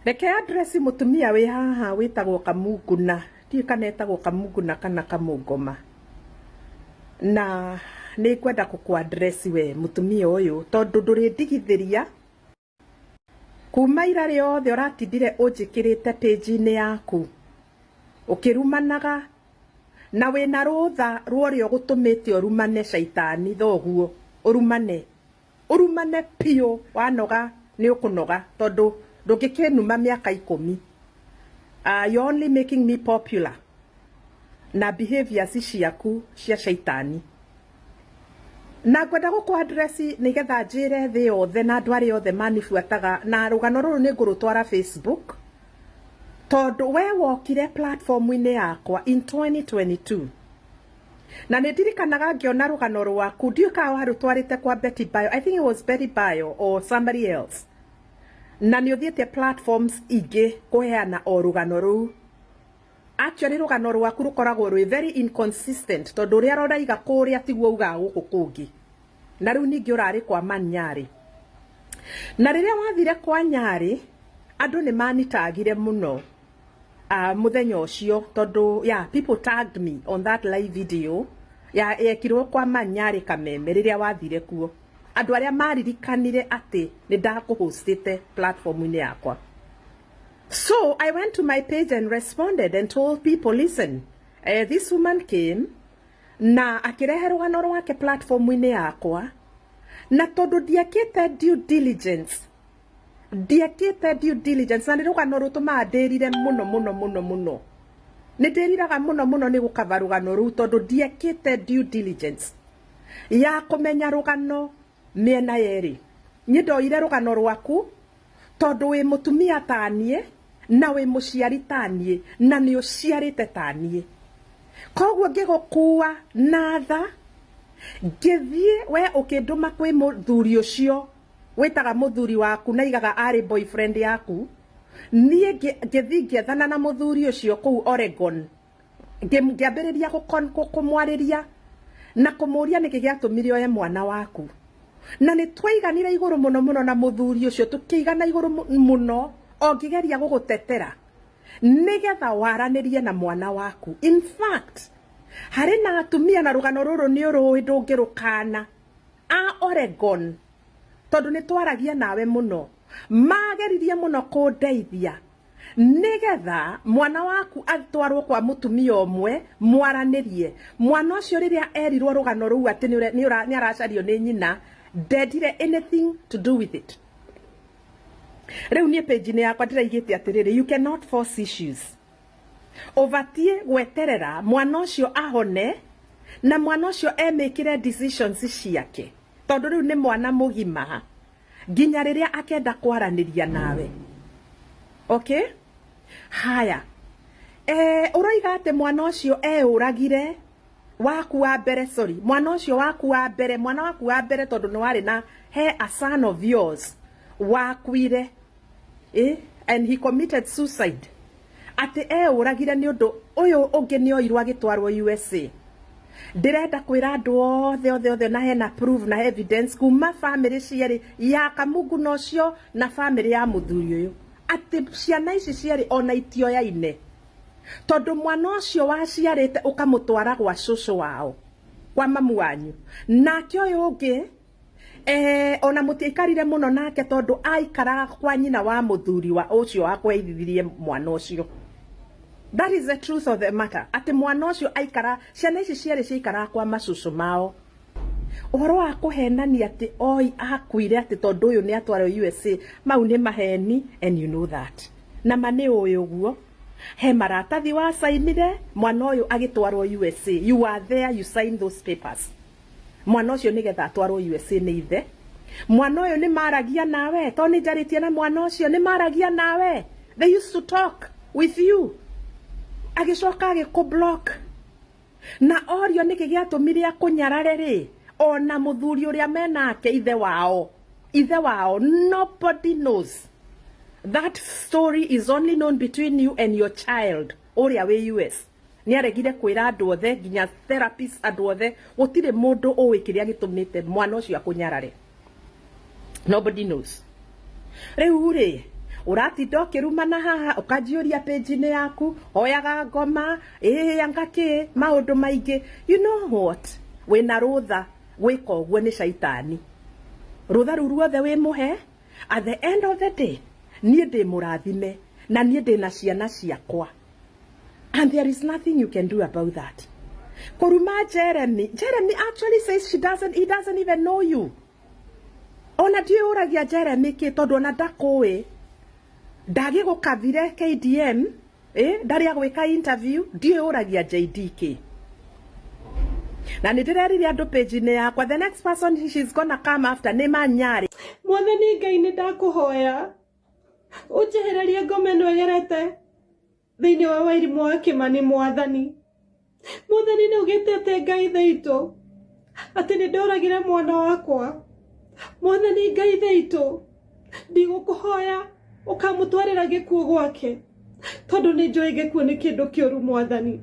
Reke address mutumia we haha witagwo Kamunguna. Ti kanetagwo Kamunguna kana Kamungoma. Na ni kwenda ku address we mutumia uyu tondu nduri ndigithiria kuma ira riothe uratindire unjikirite page-ini yaku ukirumanaga na wina rutha ruorio gutumite urumane shaitani thoguo urumane pio wanoga ni ukunoga tondu ndungikinuma miaka 10. You're only making me popular na behaviors ciaku cia shaitani. Na kwenda guku address nigetha njire thi yothe na ndwari yothe manifuataga na rugano ruru ni ngurutwara Facebook tondu we wokire platform-ini yakwa in 2022 na nidirikanaga ngiona rugano rwaku ndiuka warutwarite kwa Betty Bio. I think it was Betty Bio or somebody else, na ni uthiete platforms ingi kuheana o rugano ruu. Actually rugano rwaku rukoragwo rwi very inconsistent tondu ria roraiga kuria tiguo uga guku kungi, na riu ningi urari kwa Manyari. Na riria wathire kwa Nyari andu ni manitagire muno muthenya ucio tondu people tagged me on that live video yekirwo kwa Manyari Kameme riria wathire kuo. Andu aria maririkanire ati ni ndakuhostite platform-ini yakwa. So I went to my page and responded and told people, listen, this woman came na akirehe rugano rwake platform-ini yakwa na tondu ndiekite due diligence na ni rugano rutuma ndirire muno ni ndiriraga muno ni gukava rugano ru tondu ndiekite due diligence ya kumenya rugano miena yeri. Ni ndoire rugano rwaku tondu wi mutumia tanie na wi muciari tanie na ni uciarite tanie, koguo ngigukua natha ngithie we ukinduma kwi muthuri ucio witaga muthuri waku na igaga ari boyfriend yaku. Nie ngithi ngethana na muthuri ucio kuu Oregon ngiambiriria kumwariria na kumuria niki giatumire oye mwana waku, na ni twaiganire iguru muno na muthuri ucio tukiigana iguru muno ongigeria gugutetera nigetha waranirie na mwana waku. In fact hari na atumia na rugano ruru ni urui ndungirukana Oregon tondu ni twaragia nawe muno, mageririe muno kundeithia nigetha mwana waku atwarwo kwa mutumia umwe mwaranirie. Mwana ucio riria erirwo rugano ruu ati ni aracario ni nyina ndendire anything to do with it. Riu nie page-ini yakwa ndiraigite atiriri, you cannot force issues. Uvatie gweterera mwana ucio ahone na mwana ucio emekire decisions ciake tondu riu ni mwana mugima nginya riria akenda kwaraniria nawe. Okay, haya uroiga ati mwana ucio uragire waku wa mbere, sorry, mwana ucio waku wa mbere, mwana waku wa mbere tondu ni wari na a son of yours wakuire and he committed suicide. Ati uragire ni undu uyu ungi ni oirwo agitwarwo USA. Ndirenda kwira andu othe na hena proof na evidence kuma family ciari ya Kamunguna ucio na family ya muthuri uyu ati ciana ici ciari ona itio ya ine tondu mwana ucio waciarite ukamutwara gwa cucu wao kwa mamu wanyu, nake uyu ungi ona mutiikarire muno nake tondu aikaraga kwa nyina wa muthuri wa ucio wakweithithirie mwana ucio. That is the truth of the matter. Ati mwana ucio aikara, ciana ici ciari ciikara kwa macucu mao. Uhoro wa kuhenania ati oi akuire ati tondu uyu ni atwarwo USA, mau ni maheni and you know that. Na mane uyu guo he maratathi wa signire mwana uyu agitwarwo USA. You are there, you sign those papers. Mwana ucio nigetha atwarwo USA ni ithe. Mwana uyu ni maragia nawe toni njaritie na mwana ucio ni maragia nawe. They used to talk with you. Agicoka agikublock na orio niki giatumire akunyarare ri ona muthuri uria menake ithe wao. Nobody knows. That story is only known between you and your child uria we US. Ni aregire kwira andu othe nginya therapists andu othe gutire mundu uwi kiria gitumite mwana ucio akunyarare. Nobody knows. Riu ri uratinda ukirumana haha ukanjiuria page-ini yaku oyaga ngoma angaki maundu maingi. You know what, wina rutha gwika uguo ni shaitani. Rutha ru ruothe wi muhe, at the end of the day nie ndi murathime na nie ndi na ciana ciakwa, and there is nothing you can do about that. Kuruma Jeremy actually says he doesn't even know you. Ona ndiyo uragia Jeremy ki tondu ona ndakuwi ndagi gukavire KDM ndari agwika interview ndiyo uragia JDK. Na nidirerire andu page-ini yakwa, the next person she's gonna come after ni Manyari. Mwathani Ngai ni ndakuhoya unjehererie ngome no egerete thiini wa Wairimu wa Kimani. Mwathani ni ugite ate Ngai theitu ati ni ndoragire mwana wakwa. Mwathani Ngai theitu ndigukuhoya ukamutwarira gikuo gwake tondu ni njui gikuo ni kindu kiuru. Mwathani